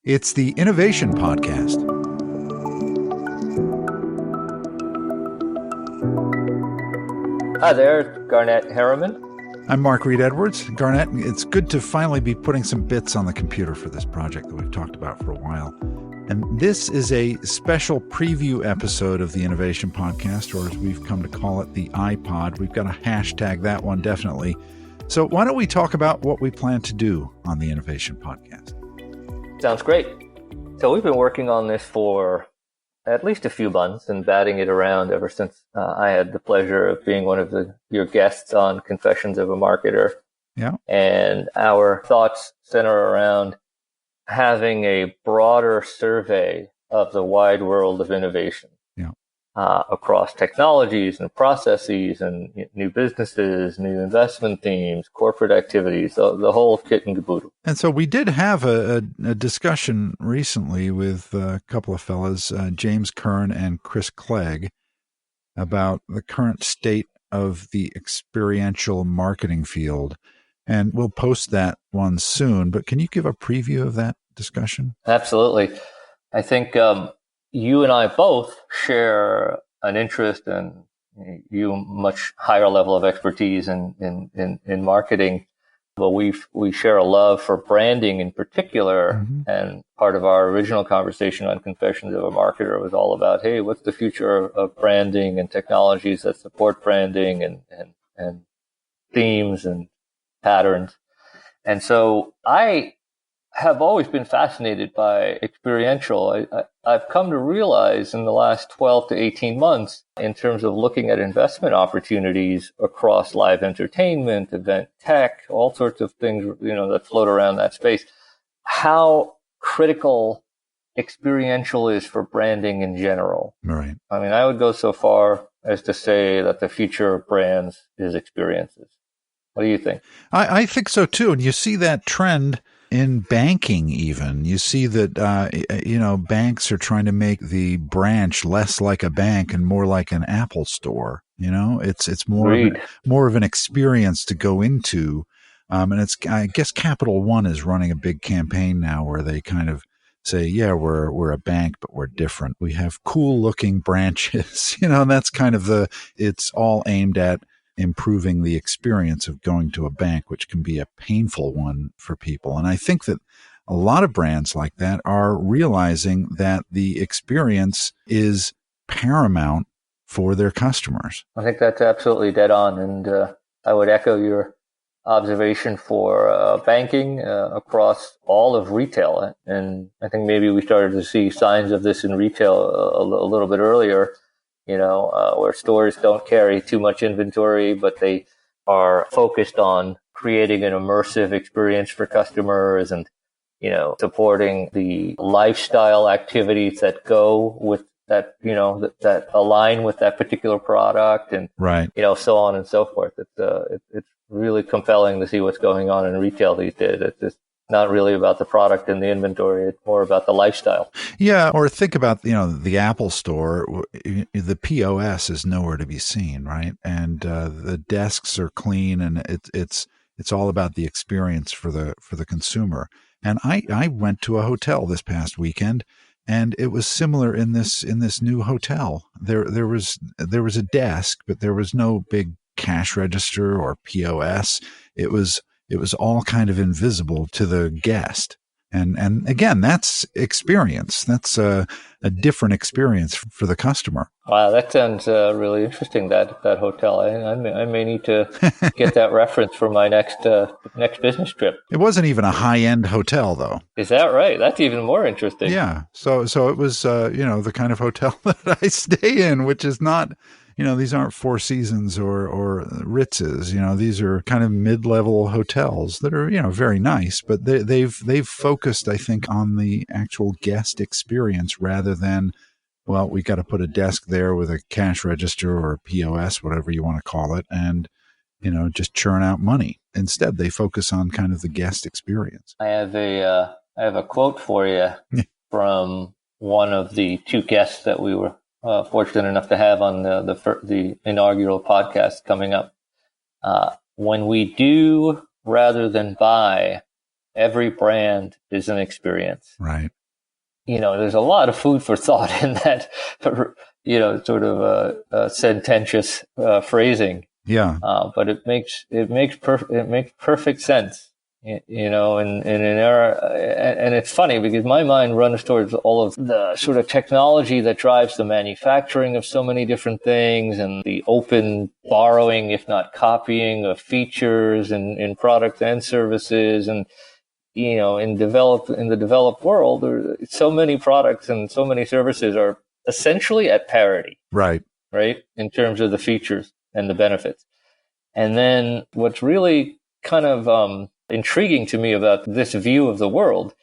It's the Innovation Podcast. Hi there, it's Garnet Heraman. I'm Mark Reed Edwards. Garnet, it's good to finally be putting some bits on the computer for this project that we've talked about for a while. And this is a special preview episode of the Innovation Podcast, or as we've come to call it, the iPod. We've got to hashtag that one definitely. So why don't we talk about what we plan to do on the Innovation Podcast? Sounds great. So we've been working on this for at least a few months and batting it around ever since I had the pleasure of being one of your guests on Confessions of a Marketer. Yeah. And our thoughts center around having a broader survey of the wide world of innovation. Yeah. Across technologies and processes and new businesses, new investment themes, corporate activities, the whole kit and caboodle. And so we did have a discussion recently with a couple of fellas, James Kern and Chris Clegg, about the current state of the experiential marketing field. And we'll post that one soon. But can you give a preview of that discussion? Absolutely. I think you and I both share an interest, and you much higher level of expertise in marketing. But we share a love for branding in particular. Mm-hmm. And part of our original conversation on Confessions of a Marketer was all about, hey, what's the future of branding and technologies that support branding and themes and patterns. And so I have always been fascinated by experiential. I've come to realize in the last 12 to 18 months, in terms of looking at investment opportunities across live entertainment, event tech, all sorts of things, that float around that space, how critical experiential is for branding in general. Right. I mean, I would go so far as to say that the future of brands is experiences. What do you think? I think so too. And you see that trend in banking even. You see that, banks are trying to make the branch less like a bank and more like an Apple store. It's more of an experience to go into. And I guess Capital One is running a big campaign now where they kind of say, yeah, we're a bank, but we're different. We have cool looking branches, and that's kind of it's all aimed at improving the experience of going to a bank, which can be a painful one for people. And I think that a lot of brands like that are realizing that the experience is paramount for their customers. I think that's absolutely dead on. And I would echo your observation for banking across all of retail. And I think maybe we started to see signs of this in retail a little bit earlier. Where stores don't carry too much inventory, but they are focused on creating an immersive experience for customers and, supporting the lifestyle activities that go with that, that align with that particular product and, right. So on and so forth. It's really compelling to see what's going on in retail these days. It's just not really about the product and the inventory. It's more about the lifestyle. Yeah. Or think about, the Apple store, the POS is nowhere to be seen, right? And the desks are clean and it's all about the experience for the consumer. And I went to a hotel this past weekend and it was similar in this new hotel. There was a desk, but there was no big cash register or POS. It was all kind of invisible to the guest. And again, that's experience. That's a different experience for the customer. Wow, that sounds really interesting, that hotel. I may need to get that reference for my next business trip. It wasn't even a high-end hotel, though. Is that right? That's even more interesting. Yeah. So it was, the kind of hotel that I stay in, which is not... these aren't Four Seasons or Ritz's. These are kind of mid-level hotels that are, very nice, but they've focused, I think, on the actual guest experience rather than, well, we got to put a desk there with a cash register or a POS, whatever you want to call it, and, just churn out money. Instead, they focus on kind of the guest experience. I have a quote for you from one of the two guests that we were fortunate enough to have on the inaugural podcast coming up. When we do rather than buy, Every brand is an experience. Right. There's a lot of food for thought in that, sort of sententious phrasing. Yeah. But it makes perfect sense. In an era, and it's funny because my mind runs towards all of the sort of technology that drives the manufacturing of so many different things, and the open borrowing, if not copying, of features in products and services, and in the developed world, so many products and so many services are essentially at parity, Right. in terms of the features and the benefits. And then what's really kind of intriguing to me about this view of the world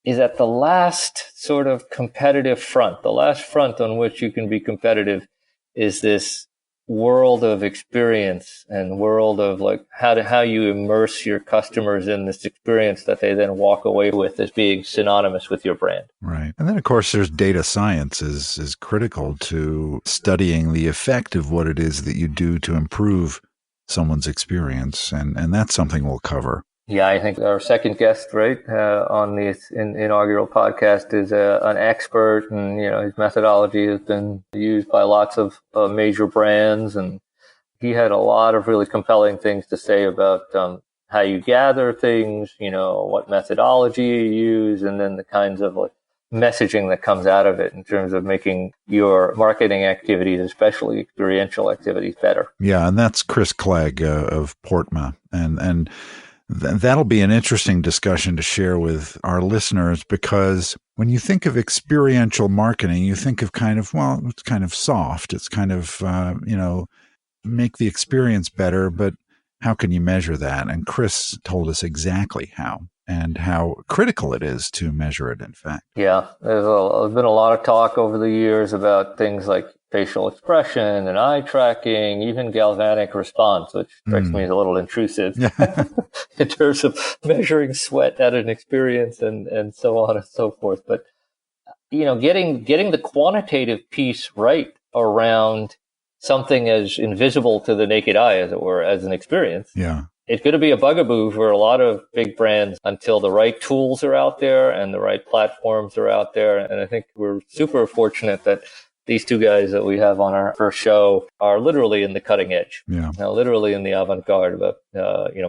is that the last sort of competitive front, the last front on which you can be competitive, is this world of experience and world of like how you immerse your customers in this experience that they then walk away with as being synonymous with your brand. Right. And then, of course, there's data science is critical to studying the effect of what it is that you do to improve someone's experience. And that's something we'll cover. Yeah, I think our second guest, on this inaugural podcast is an expert, and his methodology has been used by lots of major brands, and he had a lot of really compelling things to say about how you gather things, what methodology you use, and then the kinds of messaging that comes out of it in terms of making your marketing activities, especially experiential activities, better. Yeah, and that's Chris Clegg of Portma, and that'll be an interesting discussion to share with our listeners, because when you think of experiential marketing, you think of it's kind of soft. It's kind of, make the experience better, but how can you measure that? And Chris told us exactly how, and how critical it is to measure it, in fact. Yeah, there's been a lot of talk over the years about things like facial expression and eye tracking, even galvanic response, which strikes me as a little intrusive in terms of measuring sweat at an experience and so on and so forth. But, getting the quantitative piece right around something as invisible to the naked eye, as it were, as an experience. Yeah. It's going to be a bugaboo for a lot of big brands until the right tools are out there and the right platforms are out there. And I think we're super fortunate that these two guys that we have on our first show are literally in the cutting edge. Yeah. Literally in the avant-garde about,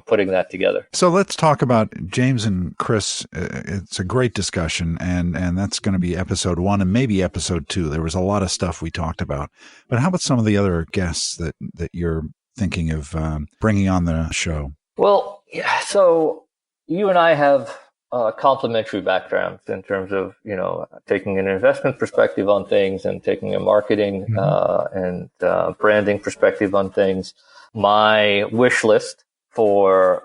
putting that together. So let's talk about James and Chris. It's a great discussion, and that's going to be episode 1 and maybe episode 2. There was a lot of stuff we talked about. But how about some of the other guests that you're thinking of bringing on the show? Well, yeah, so you and I have complementary backgrounds in terms of, taking an investment perspective on things and taking a marketing and branding perspective on things. My wish list for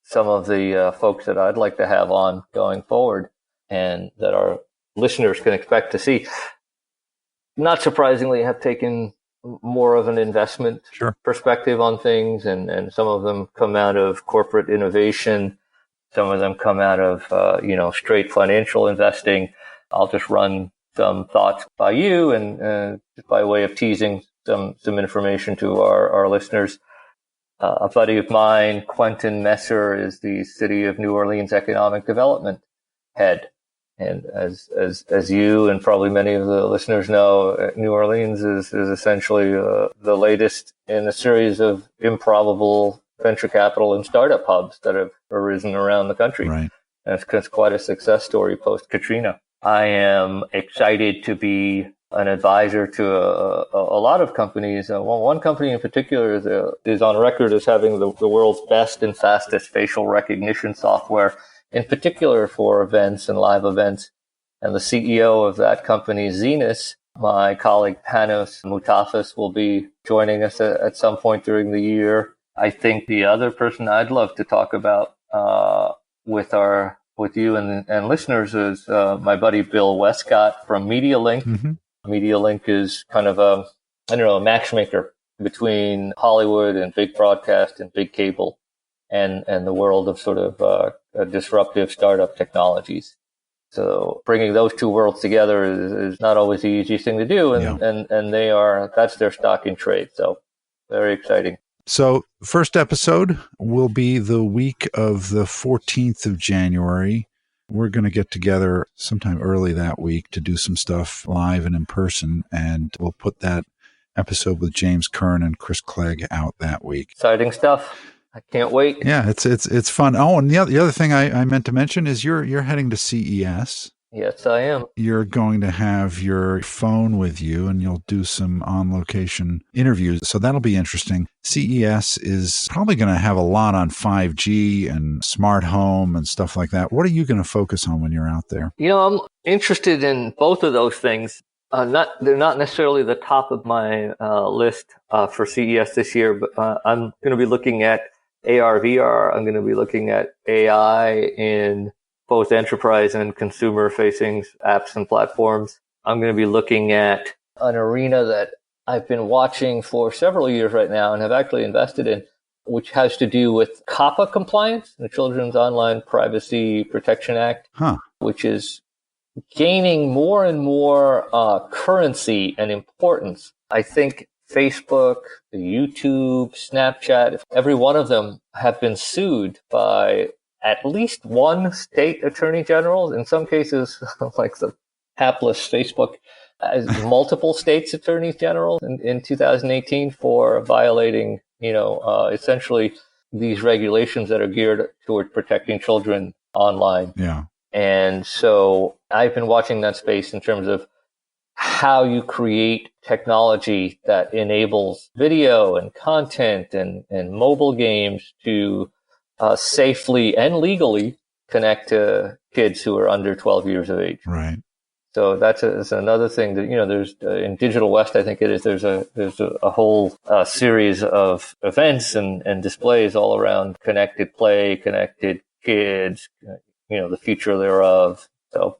some of the folks that I'd like to have on going forward and that our listeners can expect to see, not surprisingly, have taken more of an investment perspective on things, and some of them come out of corporate innovation. Some of them come out of, straight financial investing. I'll just run some thoughts by you and just by way of teasing some information to our listeners. A buddy of mine, Quentin Messer, is the City of New Orleans Economic Development head. And as you and probably many of the listeners know, New Orleans is essentially the latest in a series of improbable venture capital and startup hubs that have arisen around the country. Right. And it's quite a success story post-Katrina. I am excited to be an advisor to a lot of companies. One company in particular is on record as having the world's best and fastest facial recognition software, in particular for events and live events. And the CEO of that company, Zenus, my colleague Panos Moutafis, will be joining us at some point during the year. I think the other person I'd love to talk about with you and listeners is my buddy Bill Westcott from MediaLink. Mm-hmm. MediaLink is kind of a matchmaker between Hollywood and big broadcast and big cable and the world of sort of disruptive startup technologies. So bringing those two worlds together is not always the easiest thing to do, and that's their stock in trade. So very exciting. So first episode will be the week of the 14th of January. We're going to get together sometime early that week to do some stuff live and in person, and we'll put that episode with James Kern and Chris Clegg out that week. Exciting stuff. I can't wait. Yeah, it's fun. Oh, and the other thing I meant to mention is you're heading to CES. Yes, I am. You're going to have your phone with you, and you'll do some on-location interviews. So that'll be interesting. CES is probably going to have a lot on 5G and smart home and stuff like that. What are you going to focus on when you're out there? I'm interested in both of those things. They're not necessarily the top of my list for CES this year, but I'm going to be looking at AR, VR. I'm going to be looking at AI in both enterprise and consumer-facing apps and platforms. I'm going to be looking at an arena that I've been watching for several years right now and have actually invested in, which has to do with COPPA compliance, the Children's Online Privacy Protection Act, which is gaining more and more currency and importance. I think Facebook, YouTube, Snapchat, every one of them have been sued by at least one state attorney general, in some cases, like the hapless Facebook, as multiple states attorneys general in 2018 for violating, essentially these regulations that are geared toward protecting children online. Yeah. And so I've been watching that space in terms of how you create technology that enables video and content and mobile games to safely and legally connect to kids who are under 12 years of age. Right. So that's another thing that, there's in Digital West, I think it is, there's a whole series of events and displays all around connected play, connected kids, the future thereof. So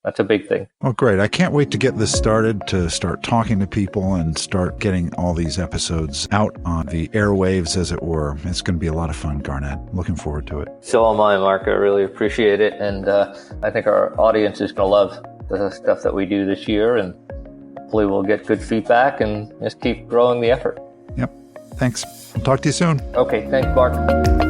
that's a big thing. Well, great. I can't wait to get this started, to start talking to people and start getting all these episodes out on the airwaves, as it were. It's going to be a lot of fun, Garnet. Looking forward to it. So am I, Mark. I really appreciate it. And I think our audience is going to love the stuff that we do this year. And hopefully we'll get good feedback and just keep growing the effort. Yep. Thanks. We'll talk to you soon. Okay. Thanks, Mark.